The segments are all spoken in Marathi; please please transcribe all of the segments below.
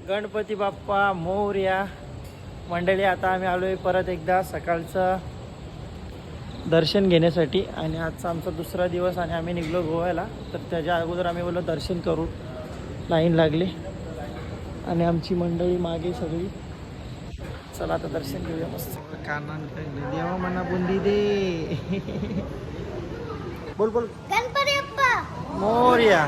गणपती बाप्पा मोरया. मंडळी आता आम्ही आलोय परत एकदा सकाळचं दर्शन घेण्यासाठी आणि आजचा आमचा दुसरा दिवस आणि आम्ही निघलो गोव्याला. तर त्याच्या अगोदर आम्ही बोललो दर्शन करू. लाईन लागली आणि आमची मंडळी मागे सगळी. चला आता दर्शन घेऊया मस्त. देवा मना बुंदी दे. बोल बोल. गणपती बाप्पा मोरया.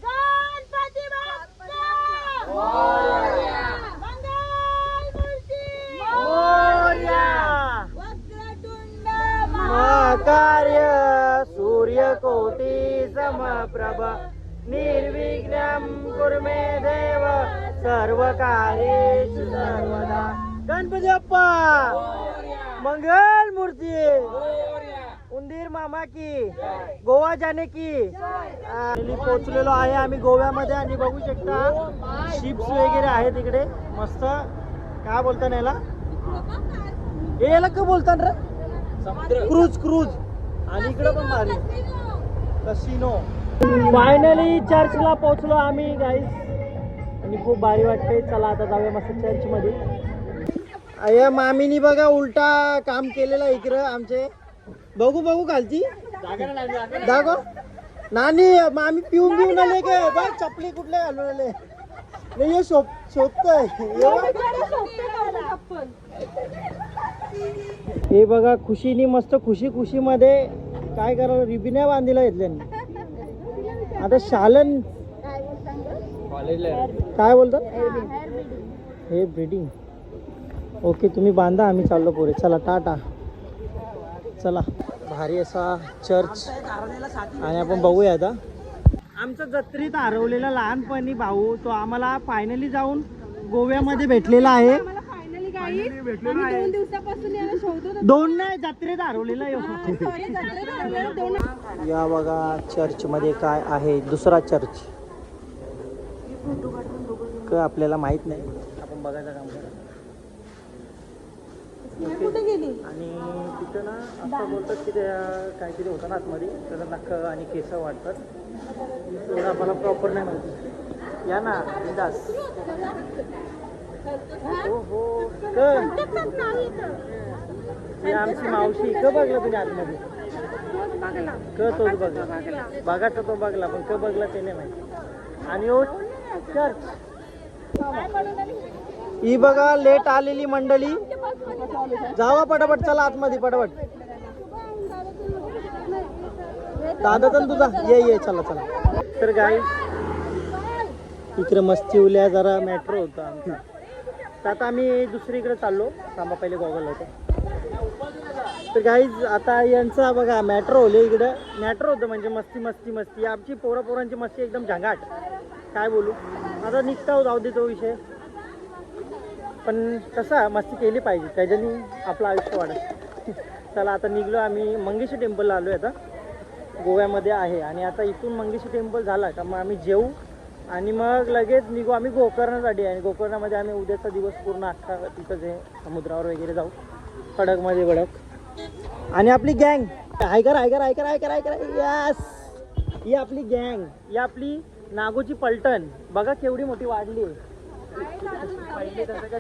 गणपती बाप्पा मोरया मंगलमूर्ती मोरया. वक्रतुंड महाकार्य सूर्यकोटी समप्रभ निर्विघ्नं कुरु मे देव सर्वकार्येषु सर्वदा. गणपती बाप्पा मंगल मूर्ती. उंदीर मामा की गोवा जाने की. पोहोचलेलो आहे आम्ही गोव्यामध्ये आणि बघू शकता शिप्स वगैरे आहेत इकडे मस्त. काय बोलता ना याला, याला का बोलतात रे, क्रूज क्रूज. आणि इकडे पण भारी कसिनो. फायनली चर्चला पोहोचलो आम्ही गाईज आणि खूप भारी वाटते. चला आता जाऊया मस्त चर्च मध्ये. अय्या मामीनी बघा उलटा काम केलेलं इकडं आमचे. बघू बघू खालची दाखव. नानी मामी पिऊन पिऊन आले काय बघ. चपली कुठले घालून आले. नाही हे शोधतोय. हे बघा खुशीनी मस्त खुशी खुशी मध्ये काय करा रिबिन्या बांधीला घेतल्याने. आता शालन काय बोलतात हे ब्रीडिंग. ओके तुम्ही बांधा आम्ही चाललो पुढे. चला टाटा. चला भारी असा चर्च आणि आपण बघूया आता. आमचा जत्रेत हरवलेला लहानपणी भाऊ तो आम्हाला फायनली जाऊन गोव्यामध्ये भेटलेला आहे. दोन नाही जत्रेत हरवलेला. या बघा चर्च मध्ये काय आहे. दुसरा चर्च का आपल्याला माहित नाही. आपण बघायचं काम करा. आणि तिथं ना असं बोलतात की त्या काहीतरी होतं ना आतमध्ये त्याला नख आणि केस वाटतात. तेवढं आम्हाला प्रॉपर नाही माहिती. या ना बिंदास. हो हो ही आमची मावशी क बघला तुम्ही आतमध्ये क तोच बघला. बघाचा तो बघला पण क बघला ते नाही माहिती. आणि हो चर्च ही बघा लेट आलेली मंडळी. जावा पटापट. चला आतमध्ये पटापट. दादा तर तुझा ये चला चला. तर गाईज इकडे मस्ती उल्या जरा मॅट्रो होता आमची. तर आता आम्ही दुसरीकडे चाललो. थांबा पहिले गॉगल होतं. तर गाईज आता यांचा बघा मॅट्रो होले इकडं. मॅट्रो होतं म्हणजे मस्ती मस्ती मस्ती. आमची पोरांची मस्ती एकदम झंगाट. काय बोलू आता निघता जाऊ दे तो विषय. पण कसा मस्ती केली पाहिजे त्याच्यानी आपलं आयुष्य वाढत. चला आता निघलो आम्ही. मंगेशी टेम्पलला आलो आहे आता गोव्यामध्ये आहे. आणि आता इथून मंगेशी टेम्पल झाला का मग आम्ही जेवू आणि मग लगेच निघू आम्ही गोकर्णासाठी. आणि गोकर्णामध्ये आम्ही उद्याचा दिवस पूर्ण अख्खा तिथंच आहे समुद्रावर वगैरे जाऊ. खडकमध्ये बडक. आणि आपली गँग ऐकर ऐकर ऐकर ऐकर ऐकर. यस ही आपली गँग. ही आपली नागोची पलटण. बघा केवढी मोठी वाढली आहे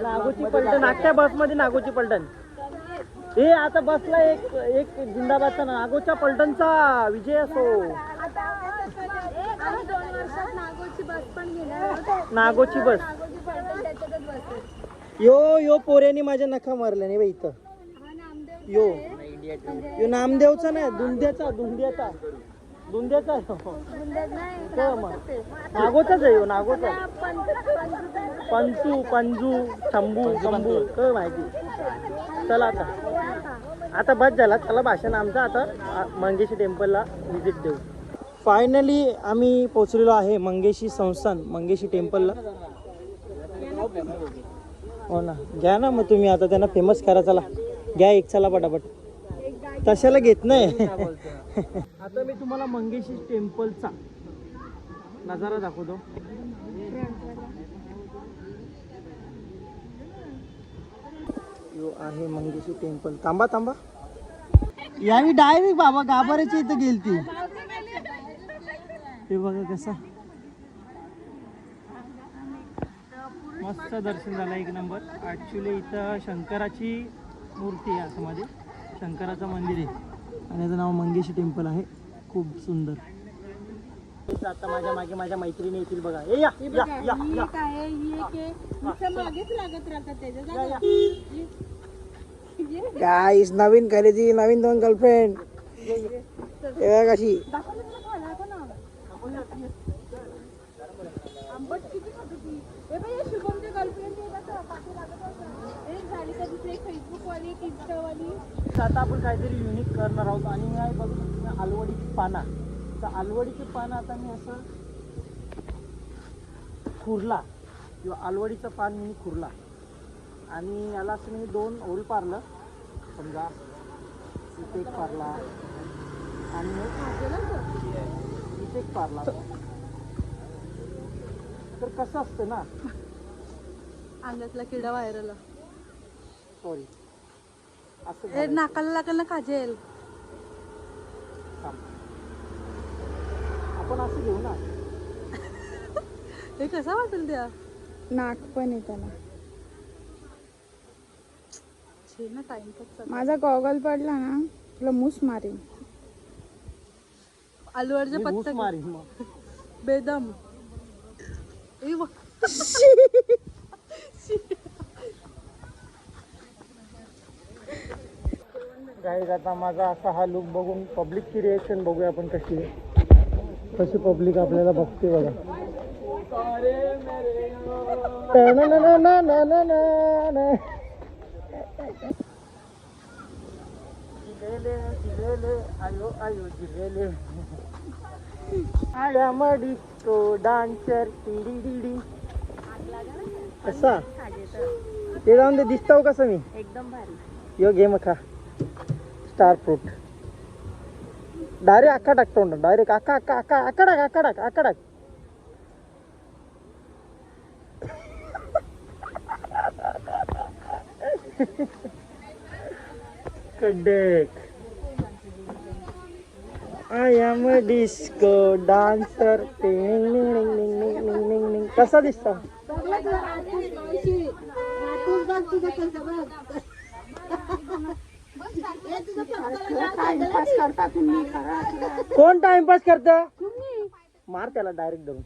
नागोची पलटण. अख्ख्या बसमध्ये नागोची पलटण. हे आता बसला एक जिंदाबादचा नागोच्या पलटणचा विजय असो. नागोची बस. यो पोऱ्यानी माझ्या नखा मारल्या नाही बाई इथं. यो नामदेवचा नाही धुंद्याचा नागोचाच आहे. नागोचा पंजू शंभू काय माहिती. चला आता बस झाला. चला भाषण आमचं. आता मंगेशी टेम्पलला व्हिजिट देऊ. फायनली आम्ही पोहोचलेलो आहे मंगेशी संस्थान मंगेशी टेम्पलला. हो ना घ्या ना मग तुम्ही आता त्यांना फेमस करा. चला घ्या एक. चला पटापट. तशाला घेत नाही. आता मी तुम्हाला मंगेशी टेम्पलचा नजारा दाखवतो. आहे मंगेशी टेम्पल. थांबा थांबा, यावी डायरेक्ट बाबा गाभाऱ्याच्या इथं गेलती. हे बघा कसं मस्त दर्शन झालं, एक नंबर. ॲक्च्युली इथं शंकराची मूर्ती आहे आतमध्ये, शंकराचं मंदिर आहे आणि याचं नाव मंगेशी टेम्पल आहे. खूप सुंदर. आता माझ्या मागे माझ्या मैत्रिणी येतील बघा. ए या या या या. गाईस नवीन खरेदी, नवीन 2 गर्लफ्रेंड. कशी आता आपण काहीतरी युनिक करणार आहोत आणि मी आहे बघ आलवडीची पानं. तर आलवडीची पानं आता मी असं खुरला किंवा आलवडीचं पान मी खुरला आणि याला असं मी 2 होल पारलं. समजा इथे एक पारला आणि इथे एक पारला. तर कसं असतं ना, अंगातला किडा व्हायरला. सॉरी असं नाकाला लागेल ना काजेल. आपण असं घेऊ ना. हे कसा वाटेल त्या नाक पण आहे त्याला. टाइमपास. माझा गॉगल पडला ना तुला मूस मारेन. आलूवरचे मी घुस पत्ते मारीन मग. बेदम. गाईज आता माझा असा हा लुक बघून पब्लिकची रिएक्शन बघूया आपण कशी आहे. कशी पब्लिक आपल्याला बघते बघा. आयो आयो जिलेले. I am a disco dancer. कसा ते जाऊन ते दिसतो कसं मी एकदम भारी. यो घे मग खा स्टार फ्रूट. डायरेक्ट अख्खा टाकतो डायरेक्ट अख्खा अख्खा अख्खा अख्खा टाक अख्खा टाक अख्खा टाक. कडक. I am a disco dancer. कसा दिसतो कोण टाइमपास करत. मार त्याला डायरेक्ट धरून.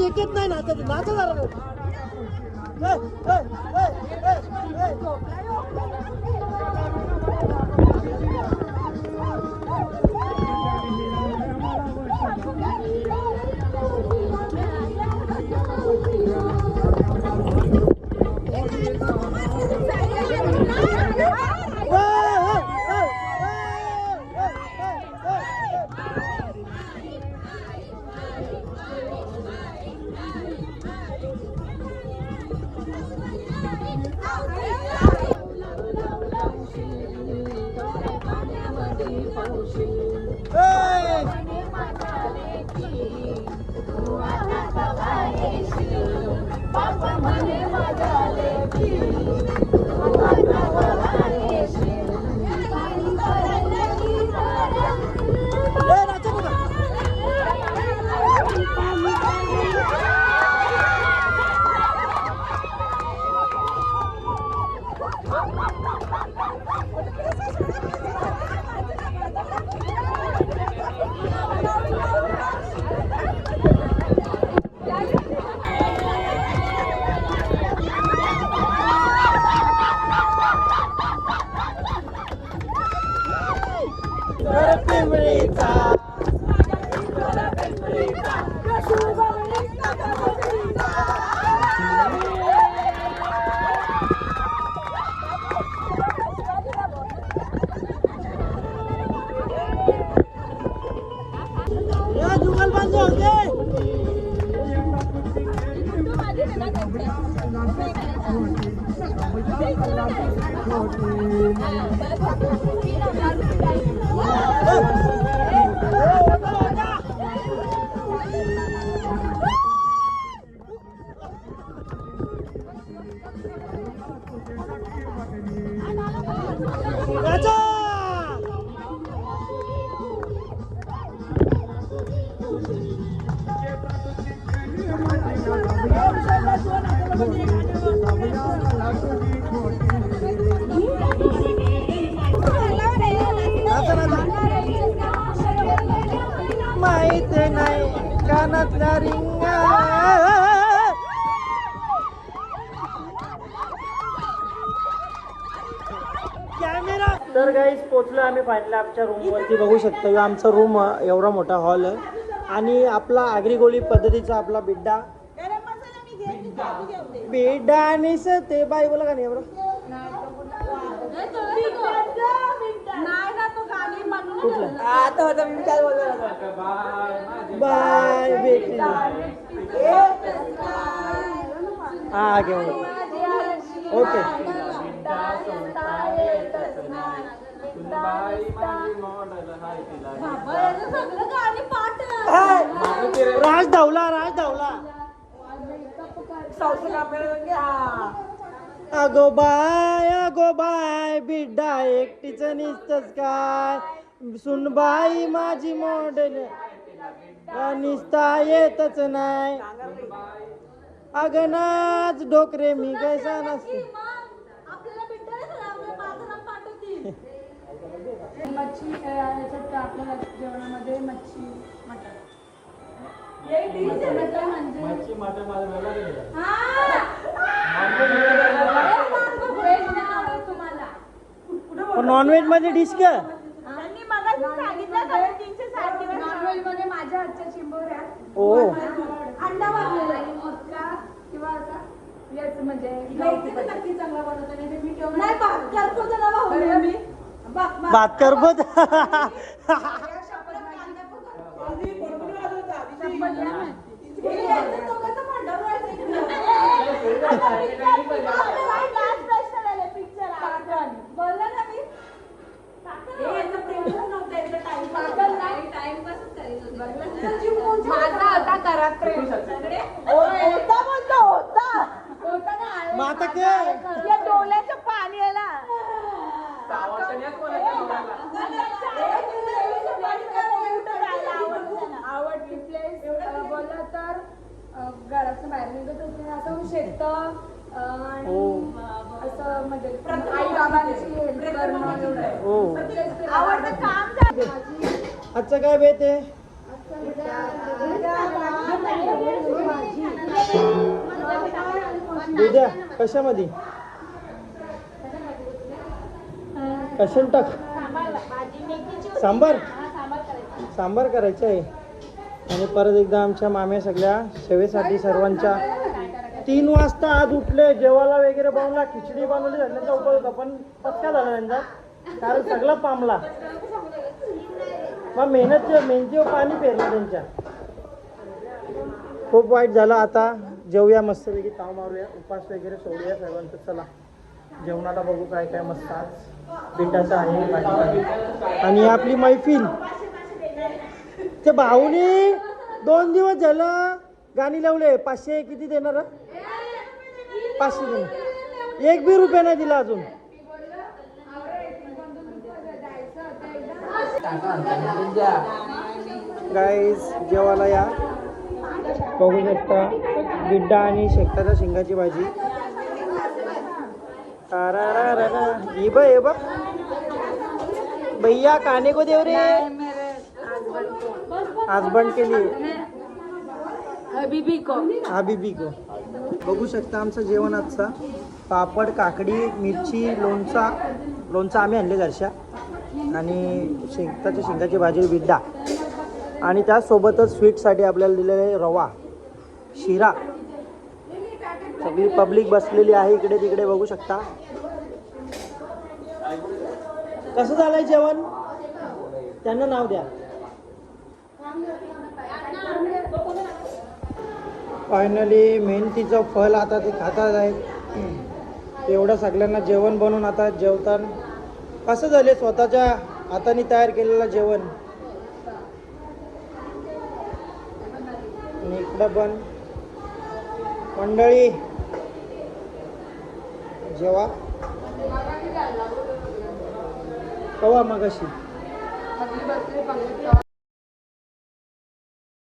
चेकेत नाही नाचत नाचा जरा माहित नाही कानातला रिंगा कॅमेरा. तर गाईस पोचलो आम्ही फायनली आमच्या रूम वरती. बघू शकता आमचा रूम एवढा मोठा हॉल आहे आणि आपला आगरी गोळी पद्धतीचा आपला बिड्डा बिड्डा आणि ते बाई बोला का नाही एवढं बाय भेटली हा घेऊन ओके. राज धावला अगो बाय बिड्डा एकटीच निसतच काय सुनबाई माझी मॉडेल निसता येतच नाही अगनाच डोकरे मी कैसा नसते. मच्छी याच्यात आपल्या जेवणामध्ये मच्छी मटण नॉनव्हेज मध्ये डिश का नॉनव्हेज मध्ये माझ्या हातच्या चिंबोऱ्या ओ अंडा वाजलेला मोदका किंवा असा याच म्हणजे नक्की चांगला बनवतो नाही भात करतो त्याला भाऊ मी बात कर बघ माता के डोळ्याचं पाणी आहे ना आवडती प्लेस बोलला तर घराचं बाहेर निघत असताना असं शेतं आणि असं म्हणजे आई बाबांची हेल्प करणं एवढं आवडतं काम झालं. आजचं काय बेत आहे भाजी उद्या कशामध्ये कशाला टाक सांबार सांबार करायचं आहे. आणि परत एकदा आमच्या माम्या सगळ्या सेवेसाठी सर्वांच्या 3 वाजता आज उठले, जेवायला वगैरे बनवला, खिचडी बनवली, त्यांचा उपाय होता पण पचका झाला त्यांचा, कारण सगळा पामला. मग मेहनतीवर पाणी पेरलं त्यांच्या. खूप वाईट झालं. आता जेवूया मस्तपैकी, ताव मारूया, उपास वगैरे सोडूया सर्वांचं. चला जेवणाला बघू काय काय मस्त आज पिंडाचं आहे भाजी. आणि आपली मैफिल ते भाऊने 2 दिवस झालं गाणी लावले. 500 किती देणार? 500 देणार. 1 बी रुपया नाही दिला अजून. गाईज जेवायला या, बघू शकता बिड्डा आणि शेकटाच्या शिंगाची भाजी. ये बा भैया खाने को देव रे. आज बंद केली हबीबी को. बघू शकता आमचं जेवण आजचा. पापड, काकडी, मिरची, लोणचा आम्ही आणले घरच्या, आणि शेकटाच्या शिंगाची भाजी, बिड्डा, आणि त्यासोबतच स्वीटसाठी आपल्याला दिलेलं आहे रवा, शिरा. सगळी पब्लिक बसलेली आहे इकडे तिकडे, बघू शकता. कसं झालंय जेवण? त्यांना नाव द्या. फायनली मेहनतीचं फळ आता ते खातात आहेत. एवढं सगळ्यांना जेवण बनवून आता जेवतात. कसं झाले स्वतःच्या हाताने तयार केलेलं जेवण. आणि इकडं पण मंडळी जेवा कवा मग अशी